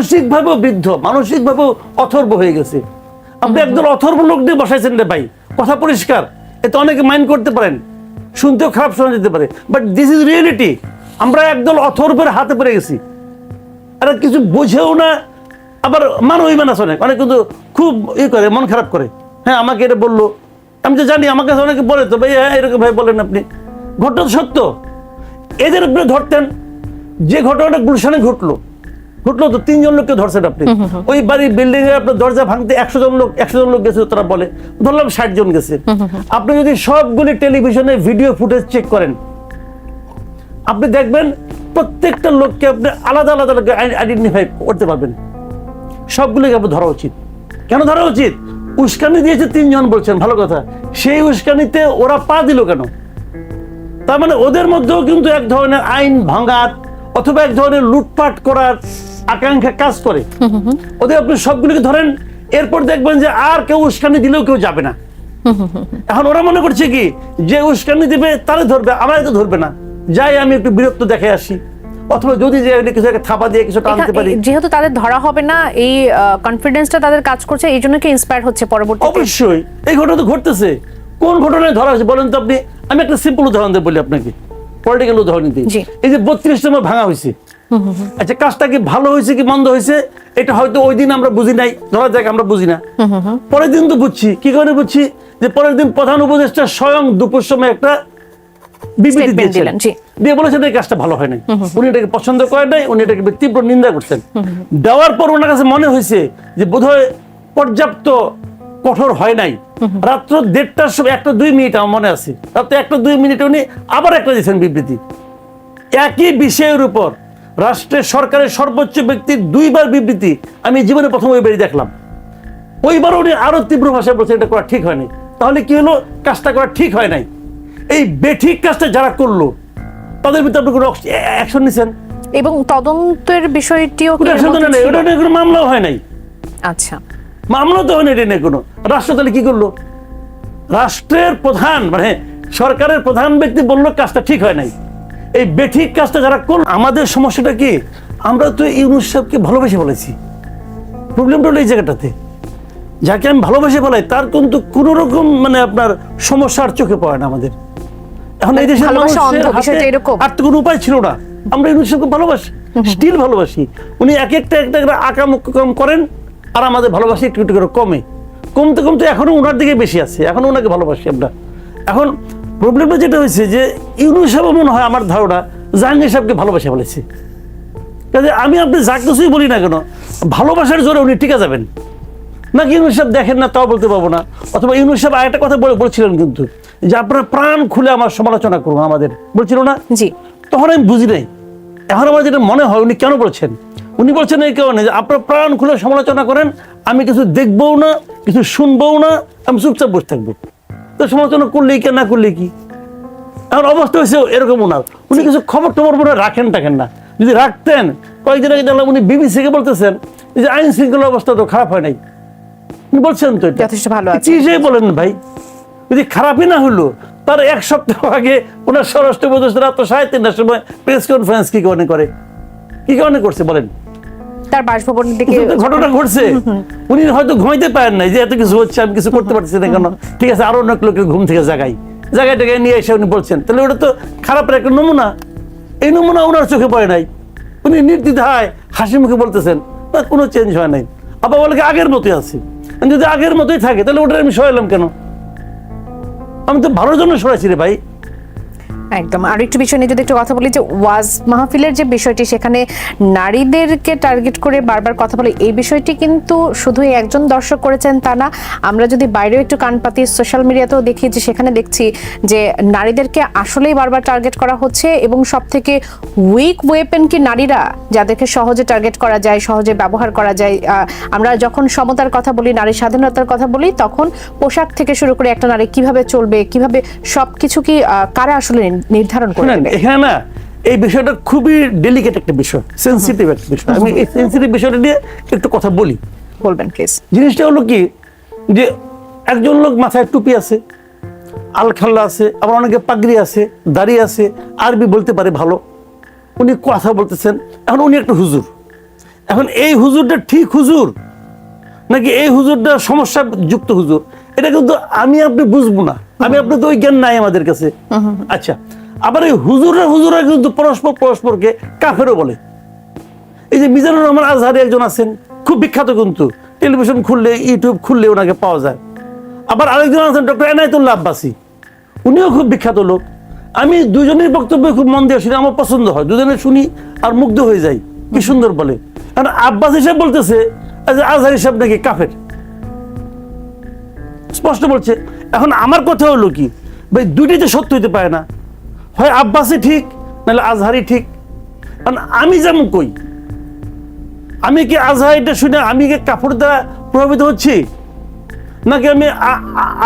মানসিকভাবেও বৃদ্ধ, মানসিকভাবেও অথর্ব হয়ে গেছে। আপনি একদল অথর্ব লোক দিয়ে বসাইছেন রে ভাই, কথা পরিষ্কার। এতে অনেকে মাইন্ড করতে পারেন, শুনতেও খারাপ শোনা যেতে পারে, বাট দিস ইজ রিয়েলিটি। আমরা একদল অথর্বের হাতে পড়ে গেছি, আর কিছু বোঝেও না, আবার মানবই মানাস অনেক কিন্তু খুব করে, মন খারাপ করে। হ্যাঁ, আমাকে এটা বললো, আমি তো জানি, আমার কাছে অনেকে বলে তো ভাই, হ্যাঁ এরকম ভাই বলেন আপনি, ঘটনা সত্য। এদের উপরে ধরতেন, যে ঘটনাটা গুলশানে ঘটলো তো 3 জন লোককে ধরছেন আপনি। ওই বাড়ির বিল্ডিং এ আপনার দরজা ভাঙতে 100 জন লোক গেছে, তারা বলে, ধরলাম 60 জন গেছে। আপনি যদি সবগুলি টেলিভিশনে ভিডিও ফুটেজ চেক করেন, আপনি দেখবেন প্রত্যেকটা লোককে আপনি আলাদা আলাদা আইডেন্টিফাই করতে পারবেন। সবগুলোকে আপনার ধরা উচিত। কেন ধরা উচিত? উস্কানি দিয়েছে 3 জন বলছেন, ভালো কথা। সেই উস্কানিতে ওরা পা দিল কেন? তার মানে ওদের মধ্যেও কিন্তু এক ধরনের আইন ভাঙার অথবা এক ধরনের লুটপাট করার আকাঙ্ক্ষা কাজ করে। ওদের আপনি সবগুলোকে ধরেন, এরপর দেখবেন যে আর কেউ উস্কানি দিলেও কেউ যাবে না। এখন ওরা মনে করছে কি, যে উস্কানি দিবে তারে ধরবে, আমায় তো ধরবে না, যাই আমি একটু বিরক্ত দেখে আসি, অথবা যদি যে কিছু একটা থাপা দিয়ে কিছু টানতে পারি। যেহেতু তাদের ধরা হবে না, এই কনফিডেন্সটা তাদের কাজ করছে, এই জন্য কি ইন্সপায়ার হচ্ছে পরবর্তীতে? অবশ্যই এই ঘটনা তো ঘটতেছে। কোন ঘটনায় ধরা হয়েছে বলেন তো আপনি? আমি একটা সিম্পল উদাহরণ দিয়ে বলি আপনাকে, পলিটিক্যাল উদাহরণ দিই। এই যে 32 নম্বর ভাঙা হয়েছে, আচ্ছা কাজটা কি ভালো হয়েছে কি মন্দ হয়েছে, এটা হয়তো ওই দিন আমরা বুঝি নাই, ধরা যাক আমরা বুঝি না, পরের দিন তো বুঝছি। কি করে বুঝছি? যে পরের দিন প্রধান উপদেষ্টা স্বয়ং দুপুর সময় একটা বিবৃতি দিয়েছিলেন, দিয়ে বলেছেন এই কাজটা ভালো হয় নাই, উনি এটাকে পছন্দ করেন নাই, উনি এটাকে তীব্র নিন্দা করছেন। দেওয়ার পর ওনার কাছে মনে হয়েছে যে বোধহয় পর্যাপ্ত কঠোর হয় নাই। রাত্র 1:30টার সময় 1-2 মিনিট আমার মনে আছে, রাত্রে 1-2 মিনিটে উনি আবার একটা দিয়েছেন বিবৃতি, একই বিষয়ের উপর। রাষ্ট্রের সরকারের সর্বোচ্চ ব্যক্তির 2বার বিবৃতি আমি জীবনে প্রথম ওইবারই দেখলাম। ওইবার উনি আরো তীব্র ভাষায় বলছেন এটা করা ঠিক হয় নাই। তাহলে কি হলো? কাজটা করা ঠিক হয় নাই। এই বেঠিক কাজটা যারা করলো তাদের ভিতরে আপনি কোনো অ্যাকশন নিছেন? এবং তদন্তের বিষয়টিও কোনো মামলাও হয় নাই। আচ্ছা, মামলা তো হয় না, এটা নিয়ে কোনো। রাষ্ট্র তাহলে কি করলো? রাষ্ট্রের প্রধান মানে সরকারের প্রধান ব্যক্তি বললো কাজটা ঠিক হয় নাই। এই বেঠিক কাজটা যারা করলো, আমাদের সমস্যাটা কি, আমরা তো ইউনূস সাহেবকে ভালোবেসে বলেছি। প্রবলেমটা হলো এই জায়গাটাতে, যাকে আমি ভালোবেসে বলাই তার কিন্তু কোন রকম মানে আপনার সমস্যার চোখে পড়ে না আমাদের। এখন এই দেশের আর তো কোনো উপায় ছিল না, আমরা ইউনূস সাহেবকে ভালোবাসি, স্টিল ভালোবাসি। উনি এক একটা আকাম করেন, আর আমাদের ভালোবাসি একটু একটু করে কমতে কমতে এখনো ওনার দিকে বেশি আছে, এখনো ওনাকে ভালোবাসি আমরা। এখন প্রবলেমটা যেটা হয়েছে যে ইউনূস সাহেব মনে হয় আমার ধারণা জাহাঙ্গীর সাহেবকে ভালোবাসে বলেছে। কাজে আমি আপনি যা কিছুই বলি না কেন, ভালোবাসার জোরে উনি টিকে যাবেন নাকি ইউনূস সাহেব দেখেন না তাও বলতে পারবো না। অথবা ইউনূস সাহেব আরেকটা কথা বলছিলেন কিন্তু, যে আপনারা প্রাণ খুলে আমার সমালোচনা করুন, আমাদের বলছিল না? জি। তখন আমি বুঝি নাই। এখন আমার যেটা মনে হয় উনি কেন বলছেন, উনি বলছেন এই কারণে যে আপনারা প্রাণ খুলে সমালোচনা করেন, আমি কিছু দেখবও না, কিছু শুনবও না, আমি চুপচাপ বসে থাকবো। তো সমালোচনা করলেই কে, না করলে কি? এখন অবস্থা হয়েছে এরকম ওনার, উনি কিছু খবর টবর মনে রাখেন না। যদি রাখতেন, কয়েকদিন আগে দেখলাম উনি বিবিসিকে বলতেছেন যে আইন শৃঙ্খলা অবস্থা তো খারাপ হয় নাই। উনি বলছেন তো এটা যথেষ্ট ভালো আছে, কি বলেন ভাই? যদি খারাপই না হলো, তার 1 সপ্তাহ আগে ওনার স্বরাষ্ট্র উপদেষ্টা রাত 3:30টার সময় প্রেস কনফারেন্স কি কারণে করছে বলেন? তার বাসভবনের দিকে ঘটনা ঘটছে, উনি হয়তো ঘুমাইতে পারেন নাই যে এত কিছু হচ্ছে, আমি কিছু করতে পারছি না কেন। ঠিক আছে, আরো অনেক লোকের ঘুম থেকে জায়গাটাকে নিয়ে এসে উনি বলছেন, তাহলে ওটা তো খারাপের একটা নমুনা। এই নমুনা ওনার চোখে পড়ে নাই, উনি নির্দ্বিধায় হাসি মুখে বলতেছেন, না কোনো চেঞ্জ হয় নাই। আবার বলে আগের মতোই আছে। যদি আগের মতোই থাকে তাহলে ওটা আমি সরাইলাম কেন? আমি তো ভালোর জন্য সরাইছি রে ভাই। একদম। আর একটু বিষয় নিয়ে যদি একটু কথা বলি, যে ওয়াজ মাহফিলের যে বিষয়টি, সেখানে নারীদেরকে টার্গেট করে বারবার কথা বলে, এই বিষয়টি কিন্তু শুধু একজন দর্শক করেছেন তা না। আমরা যদি বাইরেও একটু কান পাতি, সোশ্যাল মিডিয়াতেও দেখি যে সেখানে দেখছি যে নারীদেরকে আসলেই বারবার টার্গেট করা হচ্ছে, এবং সব থেকে উইক ওয়েপেন কি নারীরা, যাদেরকে সহজে টার্গেট করা যায়, সহজে ব্যবহার করা যায়। আমরা যখন সমতার কথা বলি, নারী স্বাধীনতার কথা বলি, তখন পোশাক থেকে শুরু করে একটা নারী কিভাবে চলবে, কিভাবে সবকিছু কি কারা আসলে নির্ধারণ করে নেবে? এখানে না এই বিষয়টা খুবই ডেলিকেট একটা বিষয়, সেনসিটিভ একটা বিষয়। আমি এই সেনসিটিভ বিষয়টা নিয়ে একটু কথা বলবেন প্লিজ। জিনিসটা হলো কি, যে একজন লোক মাথায় টুপি আছে, আলখাল্লা আছে, আবার অনেকে পাগড়ি আছে, দাড়ি আছে, আরবি বলতে পারে ভালো, উনি কথা বলতেছেন। এখন উনি একটা হুজুর, এখন এই হুজুরটা ঠিক হুজুর নাকি এই হুজুরটা সমস্যা যুক্ত হুজুর, এটা কিন্তু আমি আপনি বুঝবো না, আমি আপনি তো ওই জ্ঞান নাই আমাদের কাছে। আচ্ছা, আবার এই হুজুরা কিন্তু পরস্পরকে কাফেরও বলে। এই যে মিজানুর রহমান আজহারি একজন আছেন, খুব বিখ্যাত, কিন্তু টেলিভিশন খুললে ইউটিউব খুললে ওনাকে পাওয়া যায়। আবার আরেকজন আছেন ডক্টর এনায়েতুল্লাহ আব্বাসী, উনিও খুব বিখ্যাত লোক। আমি দুজনের বক্তব্য খুব মন দিয়ে শুনি, আমার পছন্দ হয়, দুজনে শুনি আর মুগ্ধ হয়ে যাই, কি সুন্দর বলে। কারণ আব্বাস হিসাব বলতেছে যে আজহার হিসাব নাকি কাফের, স্পষ্ট বলছে। এখন আমার কথা হলো কি, ভাই দুইটাই তো সত্য হইতে পারে না, হয় আব্বাসই ঠিক নাহলে আজহারি ঠিক। কারণ আমি যেমন কই, আমি কি আজহারিটা শুনে আমি কি কাফের দ্বারা প্রভাবিত হচ্ছি, নাকি আমি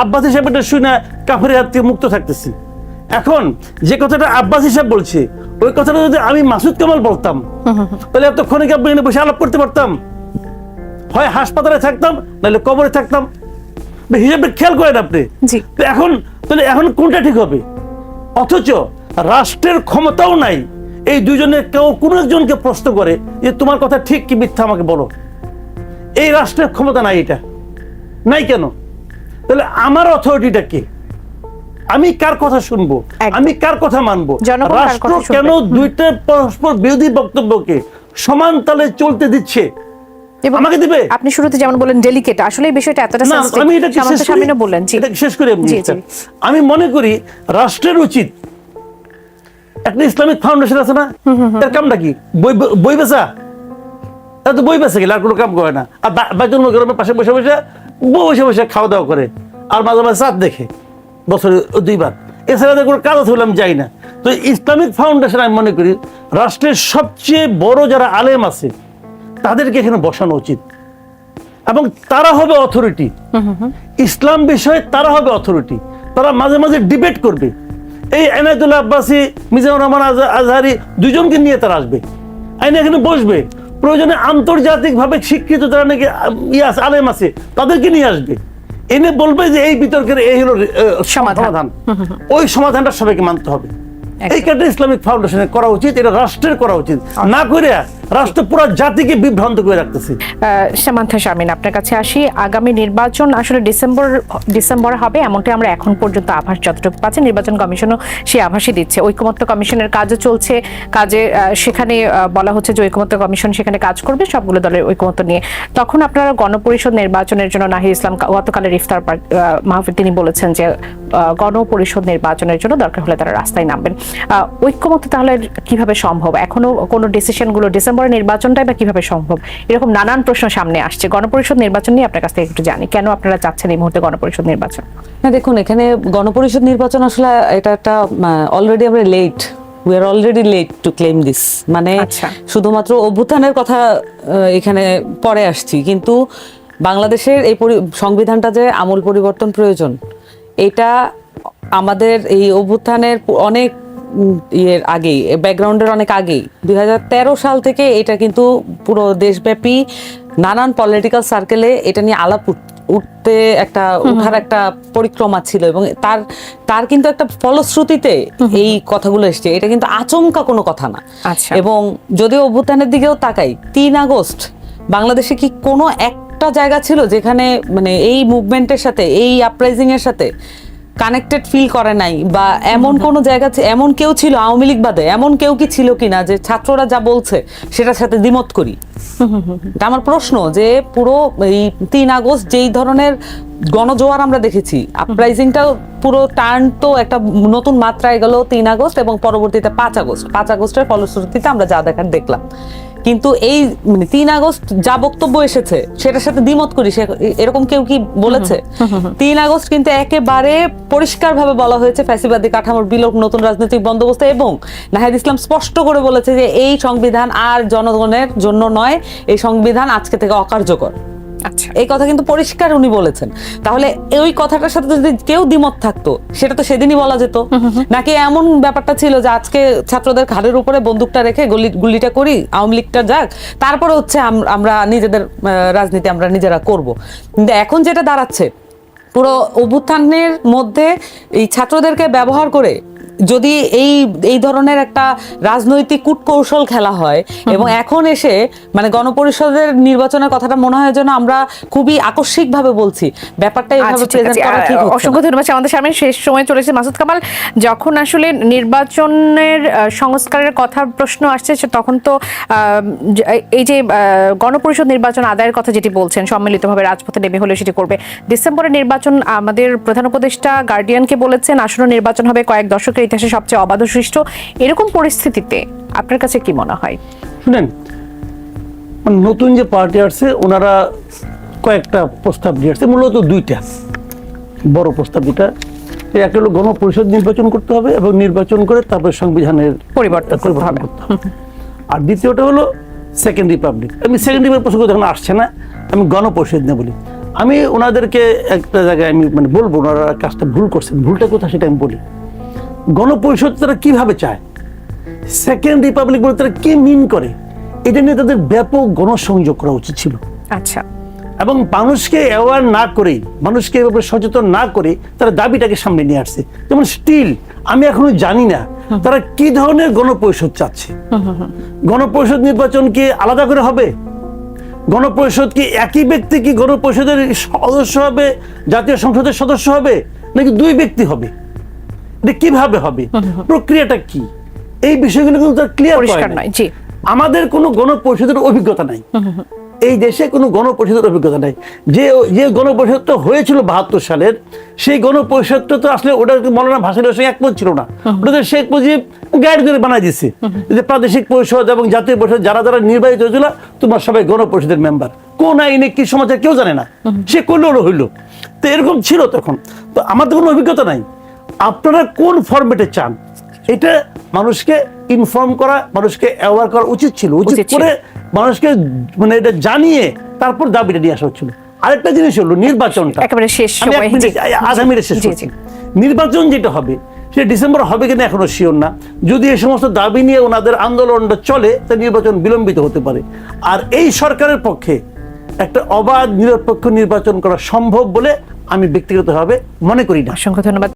আব্বাস হিসাবে এটা শুনে কাফেরের হাত থেকে মুক্ত থাকতেছি? এখন যে কথাটা আব্বাস হিসাব বলছে, ওই কথাটা যদি আমি মাসুদ কামাল বলতাম, তাহলে এতক্ষণে কি আপনি এখানে বসে আলাপ করতে পারতাম? হয় হাসপাতালে থাকতাম নাহলে কবরে থাকতাম। হিসাবটা খেয়াল করেন আপনি। তো এখন তাহলে এখন কোনটা ঠিক হবে? অথচ রাষ্ট্রের ক্ষমতাও নাই এই দুইজনের কেউ কোনো একজনকে প্রশ্ন করে যে তোমার কথা ঠিক কি মিথ্যা আমাকে বলো। এই রাষ্ট্রের ক্ষমতা নাই, এটা নাই কেন? তাহলে আমার অথরিটিটা কে? আমি কার কথা শুনবো, আমি কার কথা মানবো? রাষ্ট্র কেন দুইটা পরস্পর বিরোধী বক্তব্যকে সমান তালে চলতে দিচ্ছে? আমাকে দিবে? আপনি শুরুতে যেমন বলেন ডেলিকেট, আসলে এই বিষয়টা এতটা সেনসিটিভ, আমি এটা শেষ করি। আমি মনে করি রাষ্ট্রের উচিত, একটা ইসলামিক ফাউন্ডেশন আছে না, এর কামটা কি? বই বেচা? তারা তো বই বেচে গেলে আর কোনো কাম করে না। আর বাইতুল মুকাররমের পাশে বসে বসে খাওয়া দাওয়া করে, আর মাঝে মাঝে চাঁদ দেখে বছরে 2 বার। এছাড়া কোনো কাজ আছে বলে আমি যাই না। তো ইসলামিক ফাউন্ডেশন আমি মনে করি রাষ্ট্রের সবচেয়ে বড় যারা আলেম আছে তাদেরকে এখানে বসানো উচিত, এবং তারা হবে অথরিটি ইসলাম বিষয়ে, তারা হবে অথরিটি। তারা মাঝে মাঝে ডিবেট করবে। এই এনায়েতুল্লাহ আব্বাসী, মিজানুর রহমান আজহারি দুজনকে নিয়ে তারা আসবে, আইনে এখানে বসবে। প্রয়োজনে আন্তর্জাতিকভাবে স্বীকৃত যারা নাকি আলেম আছে তাদেরকে নিয়ে আসবে, এনে বলবে যে এই বিতর্কের এই হলো সমাধান। ওই সমাধানটা সবাইকে মানতে হবে। এই কাজটা ইসলামিক ফাউন্ডেশনের করা উচিত, এটা রাষ্ট্রের করা উচিত না করে রাষ্ট্র পুরো জাতিকে বিভ্রান্ত করে রাখতেছে। সামান্থা শারমিন, আপনার কাছে আসি। আগামী নির্বাচন আসলে ডিসেম্বর হবে এমনটা আমরা এখন পর্যন্ত আভাস যতটুকু পাচ্ছি, নির্বাচন কমিশনও সেই আভাসই দিচ্ছে। ঐকমত্য কমিশনের কাজও চলছে, সেখানে বলা হচ্ছে যে ঐকমত্য কমিশন সেখানে কাজ করবে সবগুলো দলের ঐকমত্য নিয়ে। তখন আপনারা গণপরিষদ নির্বাচনের জন্য, নাহিদ ইসলাম গতকালের ইফতার মাহফিল তিনি বলেছেন যে গণপরিষদ নির্বাচনের জন্য দরকার হলে তারা রাস্তায় নামবেন। ঐক্যমত্য তাহলে কিভাবে সম্ভব? এখনো কোনো ডিসিশনগুলো ডিসেম্বরের নির্বাচনটাই বা কিভাবে সম্ভব? এরকম নানান প্রশ্ন সামনে আসছে। গণপরিষদ নির্বাচন নিয়ে আপনার কাছ থেকে একটু জানি, কেন আপনারা চাচ্ছেন এই মুহূর্তে গণপরিষদ নির্বাচন? না দেখুন, এখানে গণপরিষদ নির্বাচন আসলে এটা একটা অলরেডি আমরা late, we are already late to claim this. মানে শুধুমাত্র অভ্যুত্থানের কথা এখানে পরে আসছি, কিন্তু বাংলাদেশের এই সংবিধানটা যে আমূল পরিবর্তন প্রয়োজন, এটা আমাদের এই অভ্যুত্থানের অনেক ইয়ের আগেই, ব্যাকগ্রাউন্ডের অনেক আগেই 2013 সাল থেকে এটা কিন্তু পুরো দেশব্যাপী নানান পলিটিক্যাল সার্কেলে এটা নিয়ে আলাপ উঠতে উঠার একটা পরিক্রমা ছিল, এবং তার কিন্তু একটা ফলশ্রুতিতে এই কথাগুলো এসছে। এটা কিন্তু আচমকা কোনো কথা না। এবং যদিও অভ্যুত্থানের দিকেও তাকাই, 3 আগস্ট বাংলাদেশে কি কোনো একটা জায়গা ছিল যেখানে মানে এই মুভমেন্টের সাথে, এই আপরাইজিং এর সাথে কানেক্টেড ফিল করে নাই? বা এমন কোন জায়গা, এমন কেউ ছিল আওয়ামী লীগ বাদে, এমন কেউ কি ছিল কিনা যে ছাত্ররা যা বলছে সেটার সাথে দ্বিমত করি? এটা আমার প্রশ্ন। যে পুরো এই 3 আগস্ট যেই ধরনের গণজোয়ার আমরা দেখেছি, আপরাইজিংটাও পুরো টার্ন তো একটা নতুন মাত্রায় গেল 3 আগস্ট, এবং পরবর্তীতে 5 আগস্টের ফলশ্রুতিতে আমরা যা দেখার দেখলাম। কিন্তু এই 3 আগস্ট যা বক্তব্য এসেছে সেটার সাথে দ্বিমত করি, এরকম কেউ কি বলেছে? 3 আগস্ট কিন্তু একেবারে পরিষ্কারভাবে বলা হয়েছে ফ্যাসিবাদী কাঠামোর বিলোপ, নতুন রাজনৈতিক বন্দোবস্ত, এবং নাহিদ ইসলাম স্পষ্ট করে বলেছে যে এই সংবিধান আর জনগণের জন্য নয়, এই সংবিধান আজকে থেকে অকার্যকর। এই কথা কিন্তু পরিষ্কার উনি বলেছেন। তাহলে ওই কথাটার সাথে যদি কেউ দ্বিমত থাকতো সেটা তো সেদিনই বলা যেত, নাকি এমন ব্যাপারটা ছিল যে আজকে ছাত্রদের ঘাড়ের উপরে বন্দুকটা রেখে গুলিটা করি, আওয়ামী লীগটা যাক, তারপরে হচ্ছে আমরা নিজেদের রাজনীতি আমরা নিজেরা করব। কিন্তু এখন যেটা দাঁড়াচ্ছে, পুরো অভ্যুত্থানের মধ্যে এই ছাত্রদেরকে ব্যবহার করে যদি এই ধরনের একটা রাজনৈতিক কূটকৌশল খেলা হয় এবং এখন এসে মানে গণপরিষদের নির্বাচনের কথাটা মনে হয় যেন আমরা খুবই আকস্মিকভাবে বলছি, ব্যাপারটা এইভাবে আচ্ছা, ঠিক প্রেজেন্ট আছে। করা ঠিক হচ্ছে না। অসংখ্য ধন্যবাদ। আমাদের সামনে শেষ সময় চলেছে। মাসুদ কামাল, যখন আসলে নির্বাচনের সংস্কারের কথা প্রশ্ন আসছে তখন তো এই যে গণপরিষদ নির্বাচন আদায়ের কথা যেটি বলছেন, সম্মিলিতভাবে রাজপথে নেমে হলে সেটি করবে। ডিসেম্বরের নির্বাচন আমাদের প্রধান উপদেষ্টা গার্ডিয়ানকে বলেছেন আসন্ন নির্বাচন হবে কয়েক দশকের ইতিহাসে সবচেয়ে অবাধ সৃষ্ট। এরকম পরিস্থিতিতে আপনার কাছে কি মনে হয়? শুনেন, নতুন যে পার্টি আসছে ওনারা কয়েকটা প্রস্তাব দিয়ে আসছে, মূলত দুইটা বড় প্রস্তাব। দুটা, একটা হলো গণপরিষদ নির্বাচন করতে হবে এবং নির্বাচন করে তারপরে সংবিধানের পরিবর্তন করতে হবে। আর দ্বিতীয়টা হলো সেকেন্ড রিপাবলিক। আমি সেকেন্ড রিপাবলিক প্রসঙ্গ যখন আসছে না, আমি গণপরিষদ নিয়ে বলি। আমি ওনাদেরকে একটা জায়গায় আমি মানে বলবো ওনারা কাজটা ভুল করছেন, ভুলটা কোথায় সেটা আমি বলি। গণপরিষদ তারা কিভাবে চায়, সেকেন্ড রিপাবলিক বলে তারা কি মিন করে, এটা নিয়ে তাদের ব্যাপক গণসংযোগ করা উচিত ছিল। আচ্ছা, এবং মানুষকে অ্যাওয়ার না করে, মানুষকে এভাবে সচেতন না করে তারা দাবিটাকে সামনে নিয়ে আসছে। যেমন স্টিল আমি এখনো জানি না তারা কি ধরনের গণপরিষদ চাচ্ছে। গণপরিষদ নির্বাচন কি আলাদা করে হবে? গণপরিষদ কি একই ব্যক্তি কি গণপরিষদের সদস্য হবে, জাতীয় সংসদের সদস্য হবে, নাকি দুই ব্যক্তি হবে? এটা কিভাবে হবে, প্রক্রিয়াটা কি, এই বিষয়গুলো কিন্তু তার ক্লিয়ার পরিষ্কার নয়। জি, আমাদের কোনো গণপরিষদের অভিজ্ঞতা নাই, এই দেশে কোনো গণপরিষদের অভিজ্ঞতা নাই। যে যে গণপরিষদটা হয়েছিল 72 সালের, সেই গণপরিষদটা তো আসলে ওটা মৌলানা ভাসানীর সঙ্গে একমত ছিল না। ওটা তো শেখ মুজিব গাইড করে বানাই দিচ্ছে যে প্রাদেশিক পরিষদ এবং জাতীয় পরিষদ যারা যারা নির্বাচিত হয়েছিল তোমরা সবাই গণপরিষদের মেম্বার। কোন আইনে কি সমাচার কেউ জানে না, সে করলো হইলো। তো এরকম ছিল তখন। তো আমাদের কোনো অভিজ্ঞতা নাই। আপনারা কোন ফরম্যাটে চান এটা মানুষকে ইনফর্ম করা, মানুষকে অ্যাওয়ার করা উচিত ছিল। উচিত করে মানুষকে মানে এটা জানিয়ে তারপর দাবিটা নিয়ে আসা হচ্ছিল। আরেকটা জিনিস হলো নির্বাচনটা, একেবারে শেষ সময়, আধা মিনিট শেষ করছি। নির্বাচন যেটা হবে সেটা ডিসেম্বর হবে কিনা এখনো শিওর না। যদি এই সমস্ত দাবি নিয়ে ওনাদের আন্দোলনটা চলে তা নির্বাচন বিলম্বিত হতে পারে। আর এই সরকারের পক্ষে একটা অবাধ নিরপেক্ষ নির্বাচন করা সম্ভব বলে আমি ব্যক্তিগতভাবে মনে করি না। অসংখ্য ধন্যবাদ।